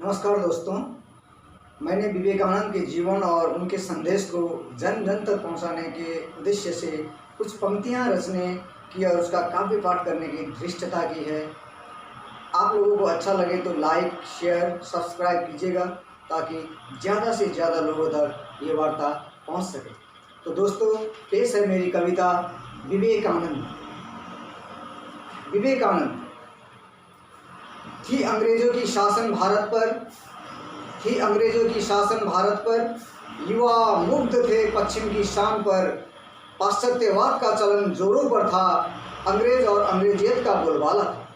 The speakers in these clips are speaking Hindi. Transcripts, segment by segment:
नमस्कार दोस्तों, मैंने विवेकानंद के जीवन और उनके संदेश को जन जन तक पहुंचाने के उद्देश्य से कुछ पंक्तियां रचने की और उसका काव्य पाठ करने की धृष्टता की है। आप लोगों को अच्छा लगे तो लाइक, शेयर, सब्सक्राइब कीजिएगा ताकि ज़्यादा से ज़्यादा लोगों तक ये वार्ता पहुंच सके। तो दोस्तों, पेश है मेरी कविता विवेकानंद। विवेकानंद। थी अंग्रेजों की शासन भारत पर, युवा मुग्ध थे पश्चिम की शान पर। पाश्चात्यवाद का चलन जोरों पर था, अंग्रेज और अंग्रेजियत का बोलबाला था।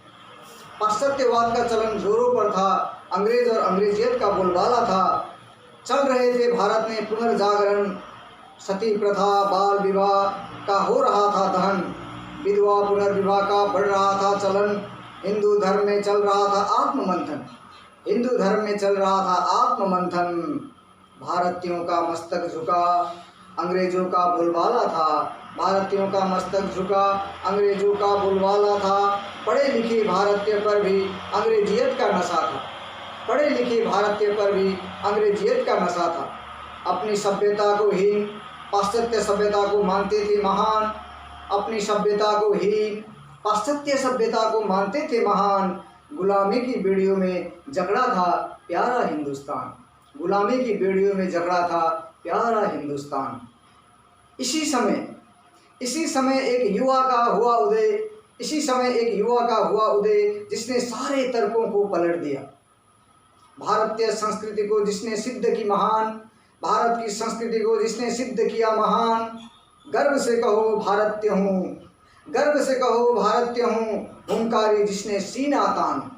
पाश्चात्यवाद का चलन जोरों पर था, अंग्रेज और अंग्रेजियत का बोलबाला था। चल रहे थे भारत में पुनर्जागरण, सती प्रथा, बाल विवाह का हो रहा था दहन। विधवा पुनर्विवाह का बढ़ रहा था चलन। हिंदू धर्म में चल रहा था आत्ममंथन। भारतीयों का मस्तक झुका, अंग्रेजों का बोलबाला था। भारतीयों का मस्तक झुका, अंग्रेजों का बोलबाला था। पढ़े लिखे भारतीय पर भी अंग्रेजियत का नशा था। अपनी सभ्यता को हीन, पाश्चात्य सभ्यता को मानते थे महान। अपनी सभ्यता को हीन, पाश्चात्य सभ्यता को मानते थे महान। गुलामी की बेड़ियों में जकड़ा था प्यारा हिंदुस्तान। गुलामी की बेड़ियों में जकड़ा था प्यारा हिंदुस्तान। इसी समय एक युवा का हुआ उदय, जिसने सारे तर्कों को पलट दिया। भारतीय संस्कृति को जिसने सिद्ध की महान, भारत की संस्कृति को जिसने सिद्ध किया महान। गर्व से कहो भारतीय हूँ, हुंकारी जिसने सीना तान।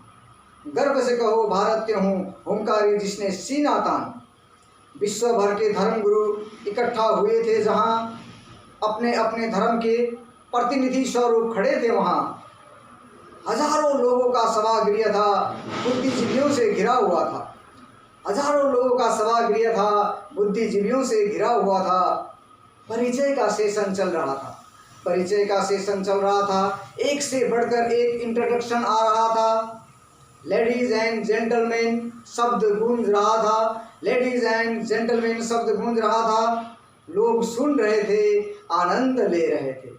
गर्व से कहो भारतीय हूँ, हुंकारी जिसने सीना तान। विश्व भर के धर्म गुरु इकट्ठा हुए थे जहाँ, अपने अपने धर्म के प्रतिनिधि स्वरूप खड़े थे वहाँ। हजारों लोगों का सभागृह था, बुद्धिजीवियों से घिरा हुआ था। हजारों लोगों का सभागृह था, बुद्धिजीवियों से घिरा हुआ था। परिचय का सेशन चल रहा था। एक से बढ़कर एक इंट्रोडक्शन आ रहा था। लेडीज एंड जेंटलमैन शब्द गूंज रहा था। लोग सुन रहे थे, आनंद ले रहे थे।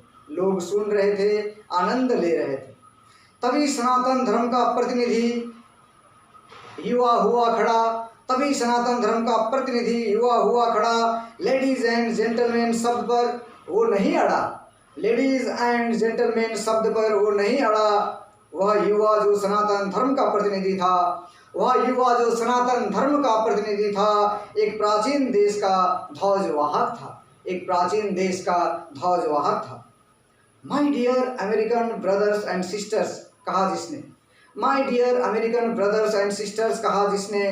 तभी सनातन धर्म का प्रतिनिधि युवा हुआ खड़ा। लेडीज एंड जेंटलमैन शब्द पर वो नहीं अड़ा। वह युवा जो सनातन धर्म का प्रतिनिधि था, एक प्राचीन देश का ध्वजवाहक था। My dear American brothers and sisters कहा जिसने,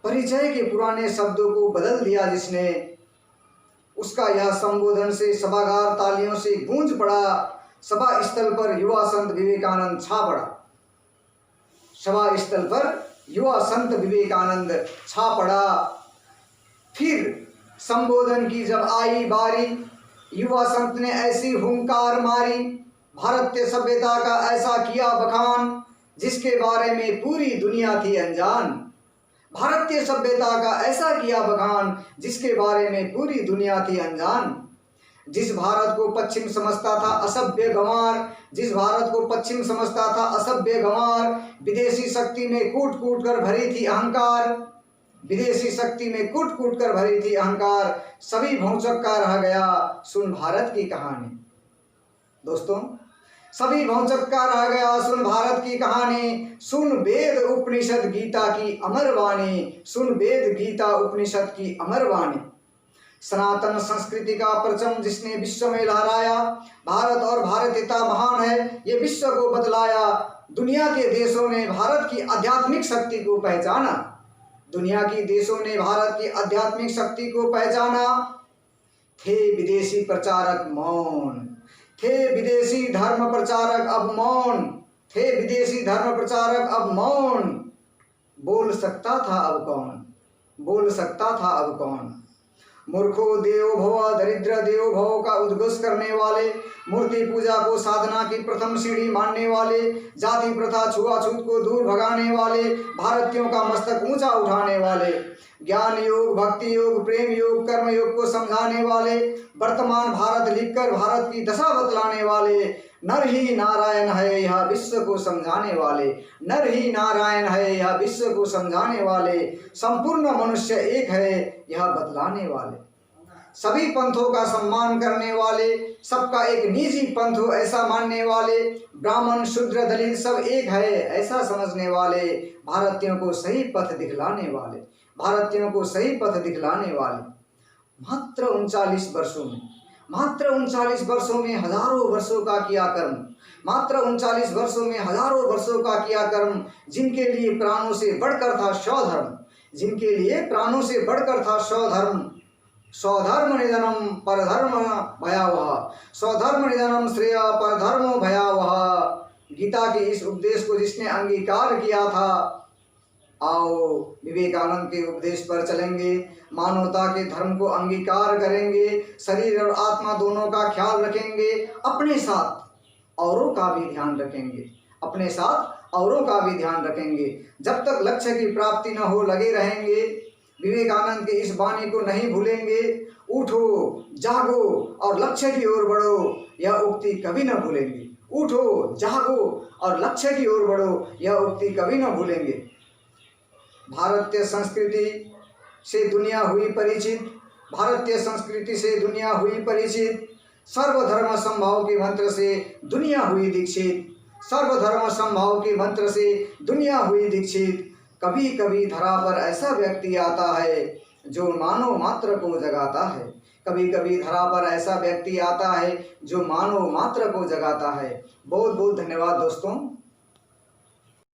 परिचय के पुराने शब्दों को बदल दिया जिसने। उसका यह संबोधन से सभागार तालियों से गूंज पड़ा। सभा स्थल पर युवा संत छा पड़ा। फिर संबोधन की जब आई बारी, युवा संत ने ऐसी हुंकार मारी। भारतीय सभ्यता का ऐसा किया बखान, जिसके बारे में पूरी दुनिया थी अनजान। जिस भारत को पश्चिम समझता था असभ्य गंवार, विदेशी शक्ति में कूट कूट कर भरी थी अहंकार। सभी भौचक का रह गया सुन भारत की कहानी। दोस्तों, सभी भौचक का रह गया सुन भारत की कहानी। सुन वेद उपनिषद गीता की अमर वाणी। सनातन संस्कृति का परचम जिसने विश्व में लहराया। भारत और भारतीयता महान है, ये विश्व को बतलाया। दुनिया के देशों ने भारत की आध्यात्मिक शक्ति को पहचाना। थे विदेशी धर्म प्रचारक अब मौन। बोल सकता था अब कौन। मूर्खो देवो भव, दरिद्र देवो भव का उद्घोष करने वाले, मूर्ति पूजा को साधना की प्रथम सीढ़ी मानने वाले, जाति प्रथा छुआछूत को दूर भगाने वाले, भारतीयों का मस्तक ऊंचा उठाने वाले, ज्ञान योग, भक्ति योग, प्रेम योग, कर्म योग को समझाने वाले, वर्तमान भारत लिखकर भारत की दशा बतलाने वाले, नर ही नारायण है यह विश्व को समझाने वाले, नर ही नारायण है यह विश्व को समझाने वाले, संपूर्ण मनुष्य एक है यह बतलाने वाले, सभी पंथों का सम्मान करने वाले, सबका एक निजी पंथ हो ऐसा मानने वाले, ब्राह्मण शूद्र दलित सब एक है ऐसा समझने वाले, भारतीयों को सही पथ दिखलाने वाले, भारतीयों को सही पथ दिखलाने वाले। मात्र 39 वर्षों में, मात्र 39 वर्षों में हजारों वर्षों का किया कर्म, मात्र 39 वर्षों में हजारों वर्षों का किया कर्म, जिनके लिए प्राणों से बढ़कर था स्वधर्म, जिनके लिए प्राणों से बढ़कर था स्वधर्म, स्वधर्म निधनम परधर्म भयावह, स्वधर्म निधनम श्रेय परधर्म भयावह। गीता के इस उपदेश को जिसने अंगीकार किया था, आओ विवेकानंद के उपदेश पर चलेंगे, मानवता के धर्म को अंगीकार करेंगे, शरीर और आत्मा दोनों का ख्याल रखेंगे, अपने साथ औरों का भी ध्यान रखेंगे, अपने साथ औरों का भी ध्यान रखेंगे। जब तक लक्ष्य की प्राप्ति न हो लगे रहेंगे, विवेकानंद की इस वाणी को नहीं भूलेंगे। उठो जागो और लक्ष्य की ओर बढ़ो, यह उक्ति कभी न भूलेंगे। उठो जागो और लक्ष्य की ओर बढ़ो, यह उक्ति कभी न भूलेंगे। भारतीय संस्कृति से दुनिया हुई परिचित, भारतीय संस्कृति से दुनिया हुई परिचित, सर्वधर्म समभाव के मंत्र से दुनिया हुई दीक्षित, सर्वधर्म समभाव के मंत्र से दुनिया हुई दीक्षित। कभी कभी धरा पर ऐसा व्यक्ति आता है जो मानव मात्र को जगाता है, कभी कभी धरा पर ऐसा व्यक्ति आता है जो मानव मात्र को जगाता है। बहुत बहुत धन्यवाद दोस्तों।